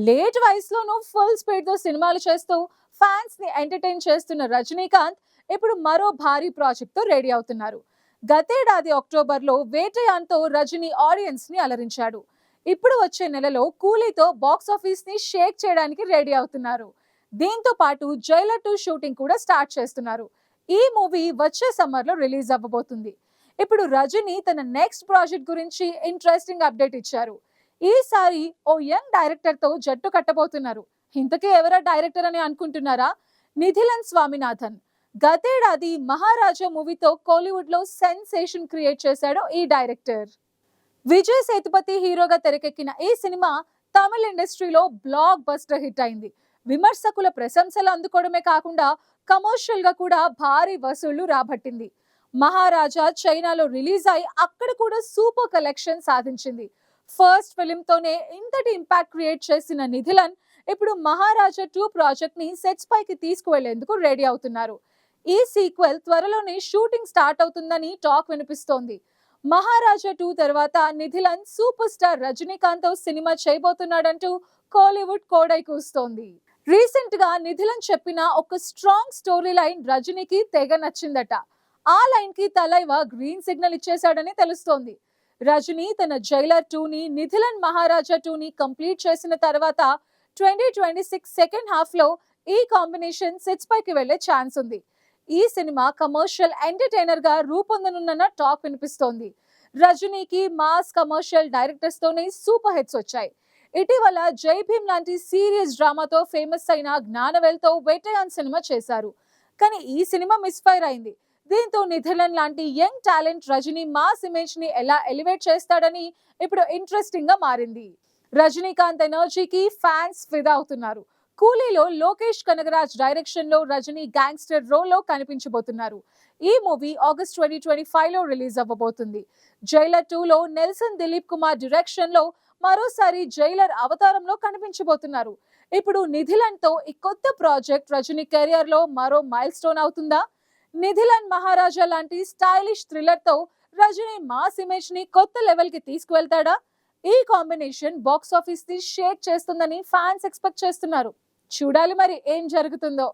Late వయసులోనూ full speed తో సినిమాలు చేస్తూ ఫ్యాన్స్ ని ఎంటర్టైన్ చేస్తున్న రజనీకాంత్ ఇప్పుడు మరో భారీ ప్రాజెక్ట్ తో రెడీ అవుతున్నారు. గతేడాది అక్టోబర్ లో వేటయాన్తో రజనీ ఆడియన్స్ ని అలరించాడు. ఇప్పుడు వచ్చే నెలలో కూలీతో బాక్స్ ఆఫీస్ ని షేక్ చేయడానికి రెడీ అవుతున్నారు. దీంతో పాటు జైలర్ 2 షూటింగ్ కూడా స్టార్ట్ చేస్తున్నారు. ఈ మూవీ వచ్చే సమ్మర్ లో రిలీజ్ అవ్వబోతుంది. ఇప్పుడు రజనీ తన నెక్స్ట్ ప్రాజెక్ట్ గురించి ఇంట్రెస్టింగ్ అప్డేట్ ఇచ్చారు. ఈసారి ఓ యంగ్ డైరెక్టర్ తో జట్టు కట్టబోతున్నారు. ఇంతకీ ఎవరా డైరెక్టర్ అని అనుకుంటున్నారా? నిధిలన్ స్వామినాథన్. గతేడాది మహారాజా మూవీతో కోలీవుడ్ లో సెన్సేషన్ క్రియేట్ చేశాడు ఈ డైరెక్టర్. విజయ్ సేతుపతి హీరోగా తెరకెక్కిన ఈ సినిమా తమిళ ఇండస్ట్రీలో బ్లాక్ బస్టర్ హిట్ అయింది. విమర్శకుల ప్రశంసలు అందుకోవడమే కాకుండా కమర్షియల్ గా కూడా భారీ వసూళ్లు రాబట్టింది. మహారాజా చైనాలో రిలీజ్ అయి అక్కడ కూడా సూపర్ కలెక్షన్ సాధించింది. ఫస్ట్ ఫిలిం తోనే ఇంతటి ఇంపాక్ట్ క్రియేట్ చేసిన నిధిలన్ ఇప్పుడు మహారాజా 2 ప్రాజెక్ట్ ని సెట్స్ పైకి తీసుకువెళ్లేందుకు రెడీ అవుతున్నారు. ఈ సీక్వెల్ త్వరలోనే షూటింగ్ స్టార్ట్ అవుతుందని టాక్ వినిపిస్తోంది. మహారాజా 2 తర్వాత నిధిలన్ సూపర్ స్టార్ రజనీకాంత్ తో సినిమా చేయబోతున్నాడంటూ కోలీవుడ్ కోడై కూస్తోంది. రీసెంట్ గా నిధిలన్ చెప్పిన ఒక స్ట్రాంగ్ స్టోరీ లైన్ రజనీకి తెగ నచ్చిందట. ఆ లైన్ కి తలైవా గ్రీన్ సిగ్నల్ ఇచ్చేశాడని తెలుస్తోంది. రజనీ తన జైలర్ 2 ని, నిధిలన్ మహారాజా 2 ని కంప్లీట్ చేసిన తర్వాత 2026 సెకండ్ హాఫ్ లో ఈ కాంబినేషన్ సెట్స్ పైకి వెళ్లే ఛాన్స్ ఉంది. ఈ సినిమా కమర్షియల్ ఎంటర్టైనర్ గా రూపొందనున్న టాక్ వినిపిస్తోంది. రజనీకి మాస్ కమర్షియల్ డైరెక్టర్స్ తోనే సూపర్ హిట్స్ వచ్చాయి. ఇటీవల జై భీమ్ లాంటి సీరియస్ డ్రామాతో ఫేమస్ అయిన జ్ఞానవేల్ తో వేటయాన్ సినిమా చేశారు. కానీ ఈ సినిమా మిస్ఫైర్ అయింది. దీంతో నిధిలన్ లాంటి young talent Rajini mass image ని ఎలా ఎలివేట్ చేస్తాడని ఇప్పుడు ఇంట్రెస్టింగ్ గా మారింది. రజనీకాంత్ ఎనర్జీకి ఫ్యాన్స్ ఫిదా అవుతున్నారు. కూలీలో లోకేష్ కనగరాజ్ డైరెక్షన్ లో రజనీ గ్యాంగ్స్టర్ రోల్ లో కనిపించబోతున్నారు. ఈ మూవీ ఆగస్ట్ 2025 లో రిలీజ్ అవ్వబోతుంది. జైలర్ 2 లో నెల్సన్ దిలీప్ కుమార్ డైరెక్షన్ లో మరోసారి జైలర్ అవతారంలో కనిపించబోతున్నారు. ఇప్పుడు నిధిలన్ తో ఈ కొత్త ప్రాజెక్ట్ రజనీ కెరియర్ లో మరో మైల్ స్టోన్ అవుతుందా? నిధిలన్ మహారాజా లాంటి స్టైలిష్ థ్రిల్లర్ తో రజనీ మాస్ ఇమేజ్ ని కొత్త లెవెల్ కి తీసుకువెళ్తాడా? ఈ కాంబినేషన్ బాక్స్ ఆఫీస్ ని షేక్ చేస్తుందని ఫ్యాన్స్ ఎక్స్పెక్ట్ చేస్తున్నారు. చూడాలి మరి ఏం జరుగుతుందో.